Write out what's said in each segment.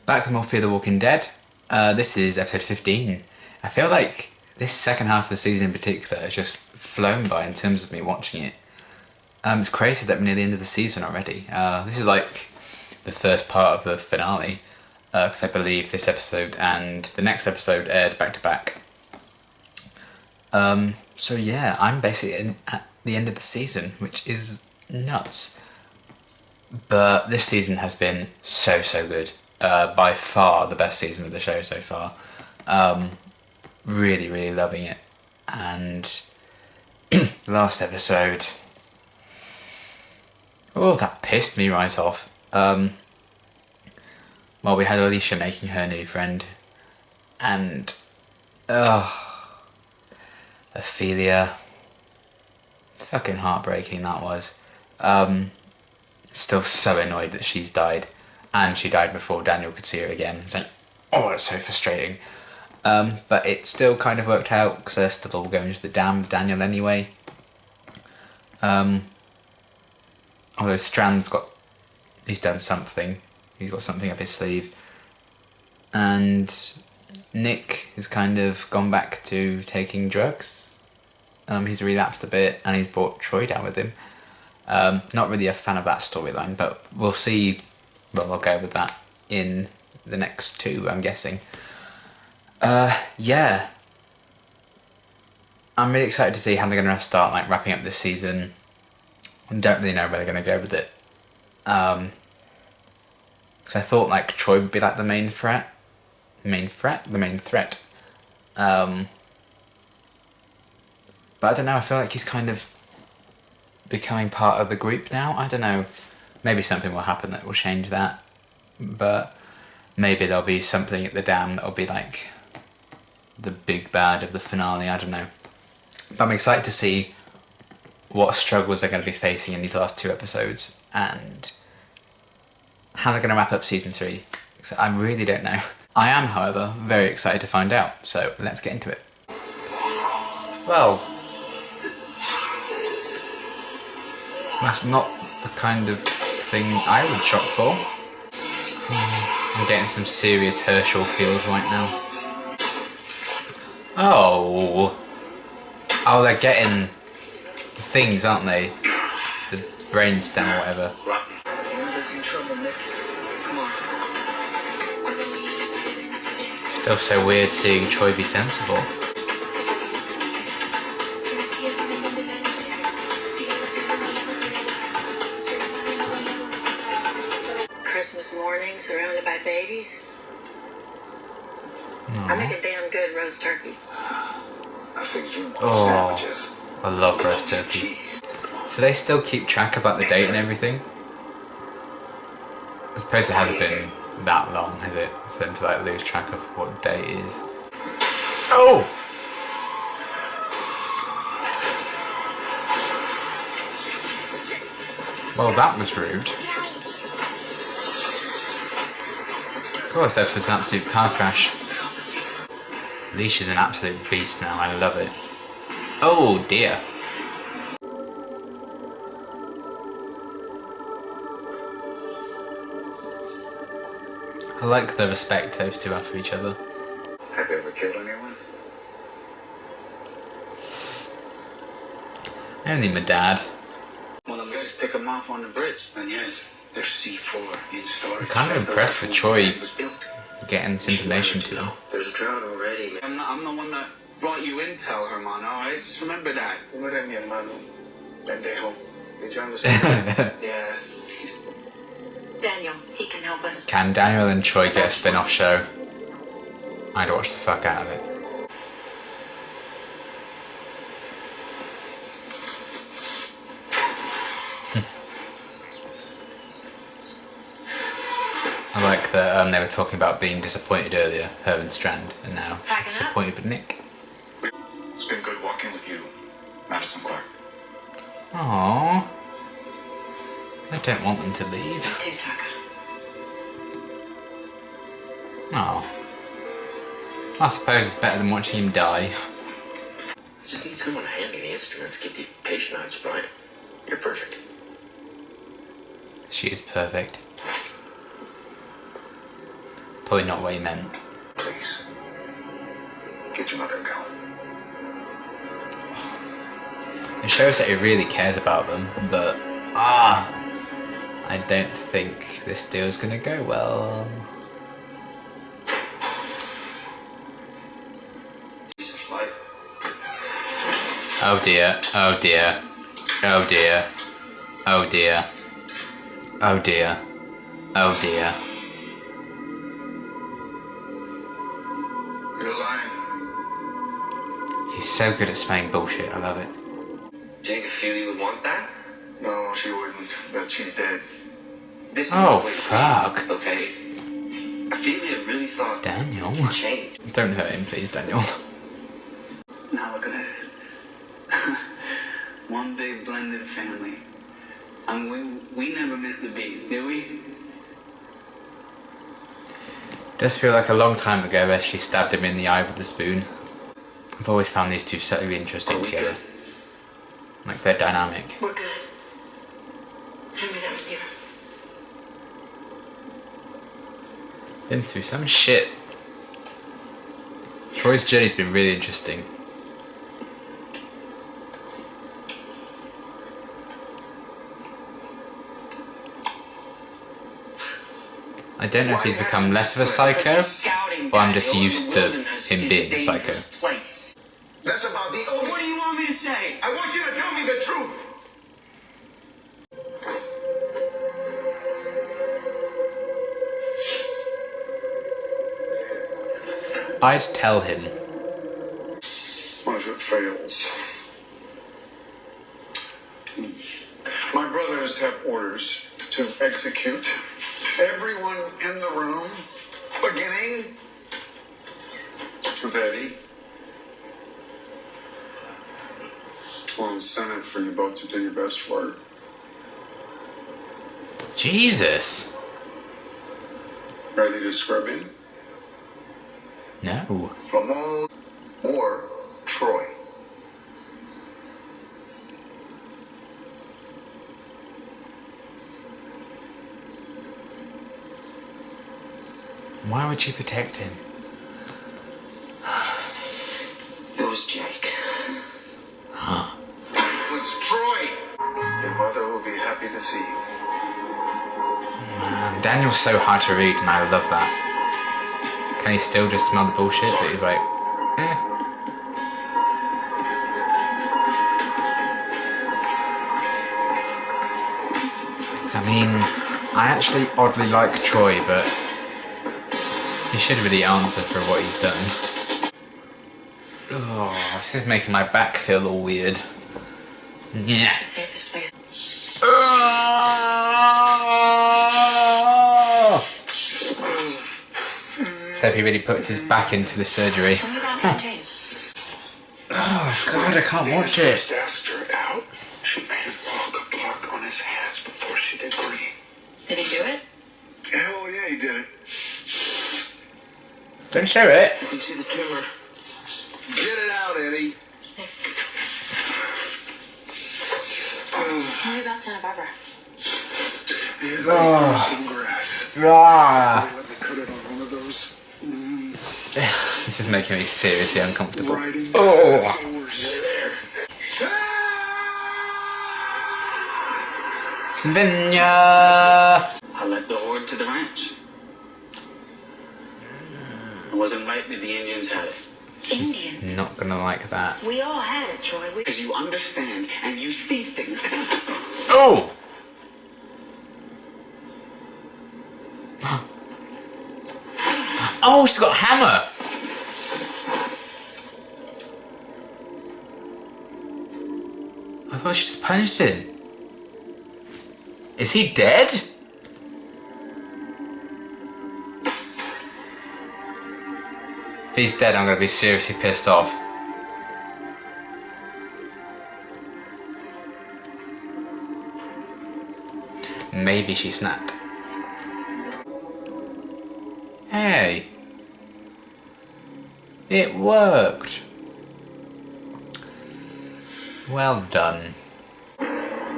Back with more Fear the Walking Dead. This is episode 15. I feel like this second half of the season in particular has just flown by in terms of me watching it. It's crazy that we're near the end of the season already. This is like the first part of the finale, because I believe this episode and the next episode aired back to back. So yeah, I'm basically at the end of the season, which is nuts. But this season has been so good. By far the best season of the show so far. Really loving it. And the last episode, oh, that pissed me right off. Well, we had Alicia making her new friend, and Ophelia, fucking heartbreaking that was. Still so annoyed that she's died, and she died before Daniel could see her again. It's like, oh, it's so frustrating. But it still kind of worked out because they're still all going to the dam with Daniel anyway. Although he's done something. He's got something up his sleeve. And Nick has kind of gone back to taking drugs. He's relapsed a bit, and he's brought Troy down with him. Not really a fan of that storyline, but we'll see. Well, I'll go with that in the next two, I'm guessing. Yeah. I'm really excited to see how they're going to start wrapping up this season. I don't really know where they're going to go with it. Because I thought Troy would be the main threat. The main threat? But I don't know, I feel like he's kind of becoming part of the group now. I don't know. Maybe something will happen that will change that. But maybe there'll be something at the dam that'll be the big bad of the finale. I don't know. But I'm excited to see what struggles they're going to be facing in these last two episodes and how they're going to wrap up season 3. So I really don't know. I am, however, very excited to find out. So let's get into it. Well, that's not the kind of thing I would shop for. I'm getting some serious Herschel feels right now. Oh, they're getting things, aren't they? The brainstem or whatever. Still so weird seeing Troy be sensible. Christmas morning, surrounded by babies. Aww. I make a damn good roast turkey. Oh, I love roast turkey. So they still keep track of the date and everything? I suppose it hasn't been that long, has it? For them to lose track of what day it is. Oh! Well, that was rude. Of course, this episode's an absolute car crash. Alicia's an absolute beast now, I love it. Oh dear. I like the respect those two have for each other. Have you ever killed anyone? Only my dad. Well, I'm going to pick them off on the bridge. And yes, there's C4 in storage. I'm kind of impressed with Troy getting this information to him. There's a drought already. I'm the one that brought you intel, hermano, alright? Just remember that. Remember that, mi hermano. Pendejo. Did you understand? Yeah. Daniel, he can help us. Can Daniel and Troy get a spin-off show? I'd watch the fuck out of it. I like that they were talking about being disappointed earlier, her and Strand, and now she's disappointed with Nick. It's been good walking with you, Madison Clark. Aww. I don't want them to leave. Too, Tucker. Oh. I suppose it's better than watching him die. I just need someone to hand me the instruments, keep the patient eyes bright. You're perfect. She is perfect. Probably not what he meant. Please. Get your mother and go. It shows that he really cares about them, but I don't think this deal's gonna go well. Oh dear, oh dear, oh dear, oh dear, oh dear, oh dear. You're lying. He's so good at smelling bullshit, I love it. Do you think Ophelia would want that? No, she wouldn't. But she's dead. This is Oh, what we fuck. think, okay? Ophelia really thought Daniel? he'd change. Don't hurt him, please, Daniel. Now look at this. One big blended family. We never missed a beat, did we? Does feel like a long time ago as she stabbed him in the eye with a spoon. I've always found these two so interesting together. Like their dynamic. We're good. Henry, that was you. Been through some shit. Troy's journey's been really interesting. I don't know if he's become less of a psycho, or I'm just used to him being a psycho. That's about the only... What do you want me to say? I want you to tell me the truth. I'd tell him. What if it fails? My brothers have orders to execute everyone in the room, beginning with Eddie. Well, incentive for you both to do your best work. Jesus. Ready to scrub in? No. Ramon or Troy? Why would you protect him? It was Jake. It was Troy. Your mother will be happy to see you. Man, Daniel's so hard to read and I love that. Can he still just smell the bullshit that he's like, eh? I mean, I actually oddly like Troy, but he should really answer for what he's done. Oh, this is making my back feel all weird. Yeah. It's the safest place. So he really puts his back into the surgery. Show me that case. Oh god, I can't watch it. Asked her out. She made him walk a block on his hands before she'd agree. Did he do it? Hell yeah, he did it. Don't show it. You can see the tumor. Get it out, Eddie. Tell me about Santa Barbara. Oh. Grass. Ah. Let me cut it on one of those. This is making me seriously uncomfortable. Riding Oh. doors there. Sylvania. I led the horde to the ranch. I wasn't right that the Indians had it. She's Indian. not gonna like that. We all had it, Troy. Because you understand and you see things. Oh! Oh, she's got a hammer! I thought she just punched him. Is he dead? If he's dead, I'm gonna be seriously pissed off. Maybe she snapped. Hey! It worked! Well done.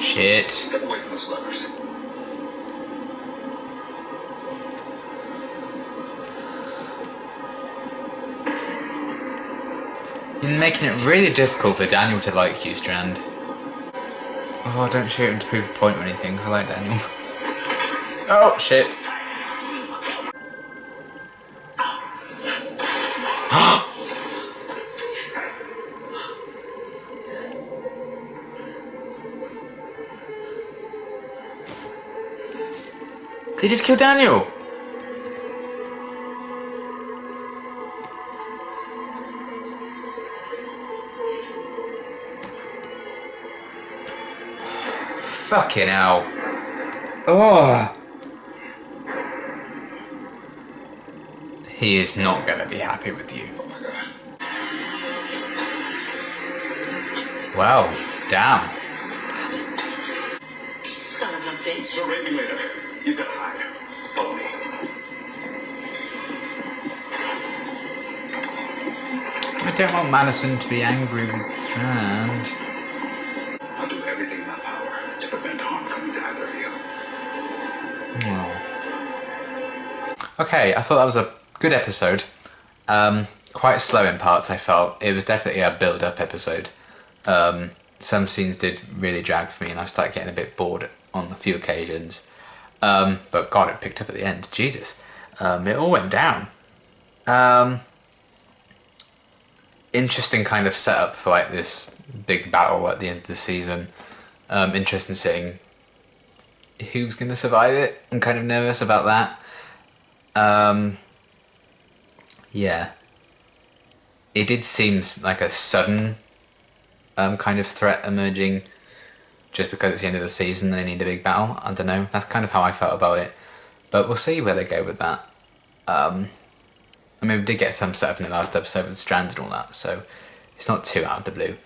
Shit. Step away from those levers. You're making it really difficult for Daniel to like you, Strand. Oh, don't shoot him to prove a point or anything, because I like Daniel. Oh, shit. Did he just kill Daniel? Fucking hell. Oh. He is not going to be happy with you. Well, damn. Son of a bitch. You'll rate me later. You gotta hide. Follow me. I don't want Madison to be angry with Strand. I'll do everything in my power to prevent harm coming to either of you. Oh. Okay, I thought that was a good episode. Quite slow in parts, I felt. It was definitely a build-up episode. Some scenes did really drag for me and I started getting a bit bored on a few occasions. But God, it picked up at the end. Jesus. It all went down. Interesting kind of setup for like this big battle at the end of the season. Interesting seeing who's going to survive it. I'm kind of nervous about that. Yeah. It did seem like a sudden kind of threat emerging just because it's the end of the season and they need a big battle. I don't know. That's kind of how I felt about it. But we'll see where they go with that. I mean, we did get some setup in the last episode with Strand and all that, so it's not too out of the blue.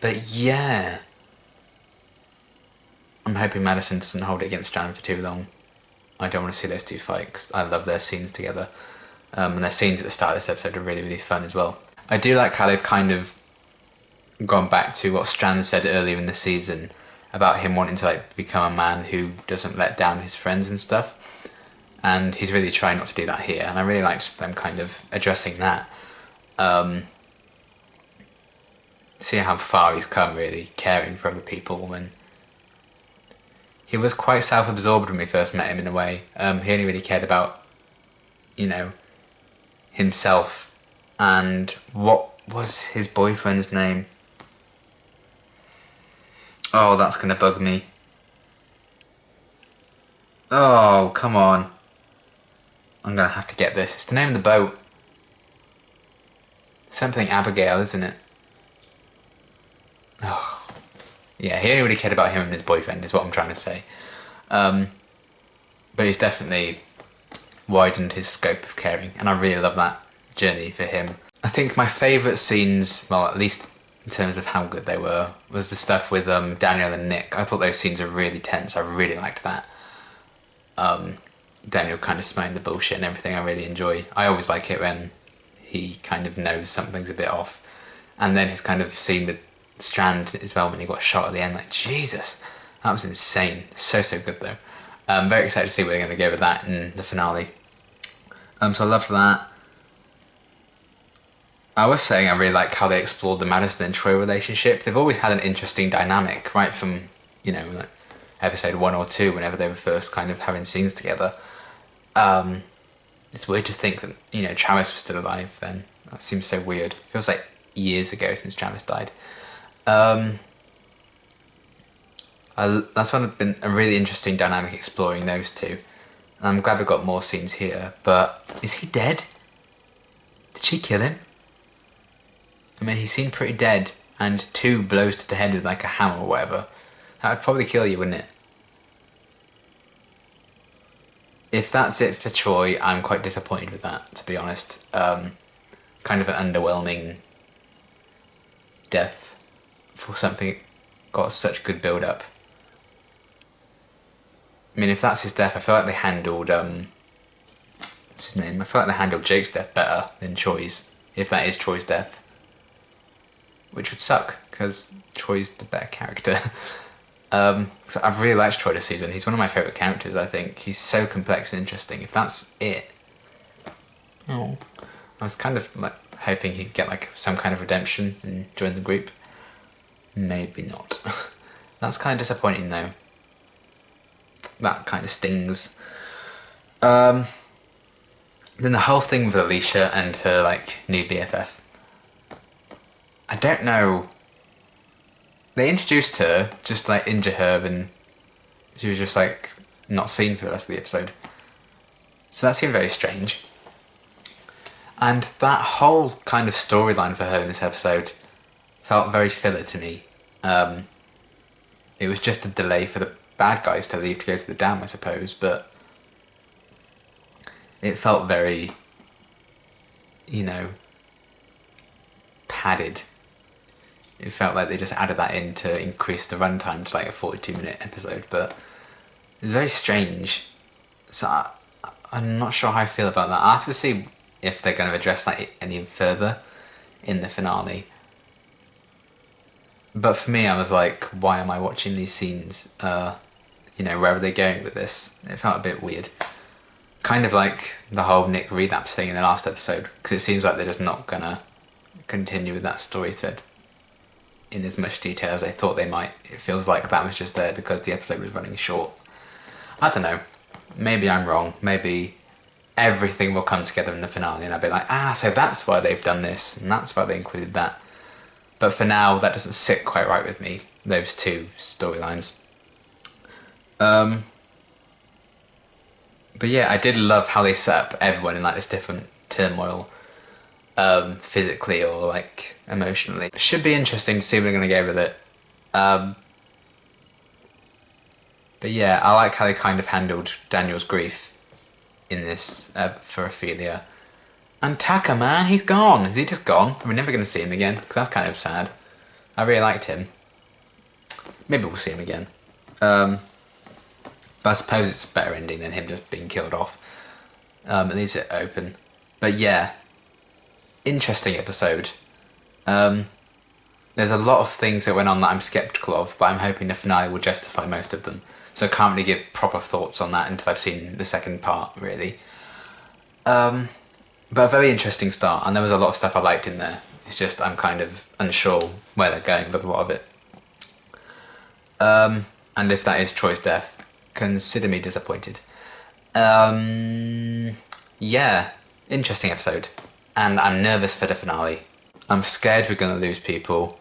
But yeah. I'm hoping Madison doesn't hold it against Strand for too long. I don't want to see those two fight because I love their scenes together. And their scenes at the start of this episode are really, really fun as well. I do like how they've kind of gone back to what Strand said earlier in the season about him wanting to like become a man who doesn't let down his friends and stuff. And he's really trying not to do that here. And I really liked them kind of addressing that. See how far he's come really, caring for other people. And he was quite self-absorbed when we first met him in a way. He only really cared about, you know, himself. And what was his boyfriend's name? Oh, that's gonna bug me. Oh, come on. I'm gonna have to get this. It's the name of the boat. Something Abigail, isn't it? Oh. Yeah, he only really cared about him and his boyfriend, is what I'm trying to say. But he's definitely widened his scope of caring, and I really love that journey for him. I think my favourite scenes, well, at least in terms of how good they were, was the stuff with Daniel and Nick. I thought those scenes were really tense. I really liked that. Daniel kind of smelling the bullshit and everything. I really enjoy. I always like it when he kind of knows something's a bit off. And then his kind of scene with Strand as well when he got shot at the end. Like, Jesus, that was insane. So good though. I'm very excited to see where they're going to go with that in the finale. So I loved that. I was saying I really like how they explored the Madison and Troy relationship. They've always had an interesting dynamic, right from, you know, like episode 1 or 2, whenever they were first kind of having scenes together. It's weird to think that, you know, Travis was still alive then. That seems so weird. It feels like years ago since Travis died. That's been a really interesting dynamic exploring those two. I'm glad we got more scenes here, but is he dead? Did she kill him? I mean, he seemed pretty dead, and 2 blows to the head with like a hammer or whatever. That would probably kill you, wouldn't it? If that's it for Troy, I'm quite disappointed with that, to be honest. Kind of an underwhelming death for something that got such good build-up. I mean, if that's his death, I feel like they handled, what's his name? I feel like they handled Jake's death better than Troy's, if that is Troy's death. Which would suck, because Troy's the better character. So I've really liked Troy this season. He's one of my favourite characters, I think. He's so complex and interesting. If that's it... Oh. I was kind of like hoping he'd get like some kind of redemption and join the group. Maybe not. That's kind of disappointing though. That kind of stings. Then the whole thing with Alicia and her like new BFF. I don't know. They introduced her, just like injure her, and she was just like not seen for the rest of the episode. So that seemed very strange. And that whole kind of storyline for her in this episode felt very filler to me. It was just a delay for the bad guys to leave to go to the dam, I suppose, but it felt very, you know, padded. It felt like they just added that in to increase the runtime to like a 42-minute episode, but it was very strange. So I'm not sure how I feel about that. I'll have to see if they're going to address that any further in the finale. But for me, I was like, why am I watching these scenes? You know, where are they going with this? It felt a bit weird. Kind of like the whole Nick relapse thing in the last episode, because it seems like they're just not going to continue with that story thread in as much detail as I thought they might. It feels like that was just there because the episode was running short. I don't know. Maybe I'm wrong. Maybe everything will come together in the finale and I'll be like, so that's why they've done this and that's why they included that. But for now, that doesn't sit quite right with me, those two storylines. But yeah, I did love how they set up everyone in like this different turmoil, physically or like emotionally. It should be interesting to see where they're going to go with it. But yeah, I like how they kind of handled Daniel's grief in this for Ophelia. And Tucker, man, he's gone. Is he just gone? We're never going to see him again, because that's kind of sad. I really liked him. Maybe we'll see him again. But I suppose it's a better ending than him just being killed off. It leaves it open. But yeah, interesting episode. There's a lot of things that went on that I'm sceptical of, but I'm hoping the finale will justify most of them. So I can't really give proper thoughts on that until I've seen the second part, really. But a very interesting start, and there was a lot of stuff I liked in there. It's just I'm kind of unsure where they're going with a lot of it. And if that is Troy's death, consider me disappointed. Yeah, interesting episode. And I'm nervous for the finale. I'm scared we're going to lose people.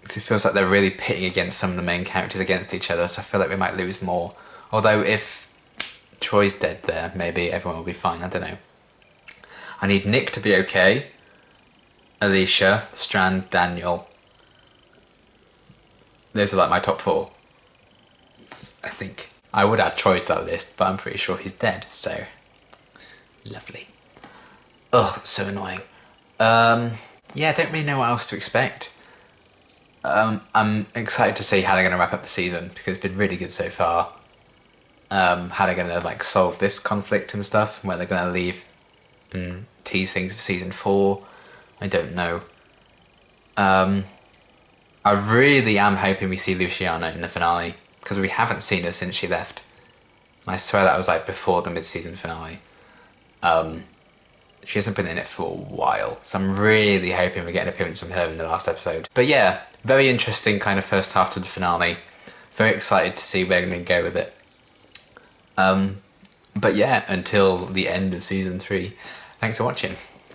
Because it feels like they're really pitting against some of the main characters against each other, so I feel like we might lose more. Although if Troy's dead there, maybe everyone will be fine, I don't know. I need Nick to be okay, Alicia, Strand, Daniel. Those are like my top 4, I think. I would add Troy to that list, but I'm pretty sure he's dead, so lovely. Ugh, so annoying. Yeah, I don't really know what else to expect. I'm excited to see how they're going to wrap up the season, because it's been really good so far. How they're going to like solve this conflict and stuff, where they're going to leave and tease things for season 4. I don't know. I really am hoping we see Luciana in the finale, because we haven't seen her since she left. And I swear that was like before the mid-season finale. She hasn't been in it for a while, so I'm really hoping we get an appearance from her in the last episode. But yeah, very interesting kind of first half to the finale. Very excited to see where we're going to go with it. But yeah, until the end of season 3, thanks for watching.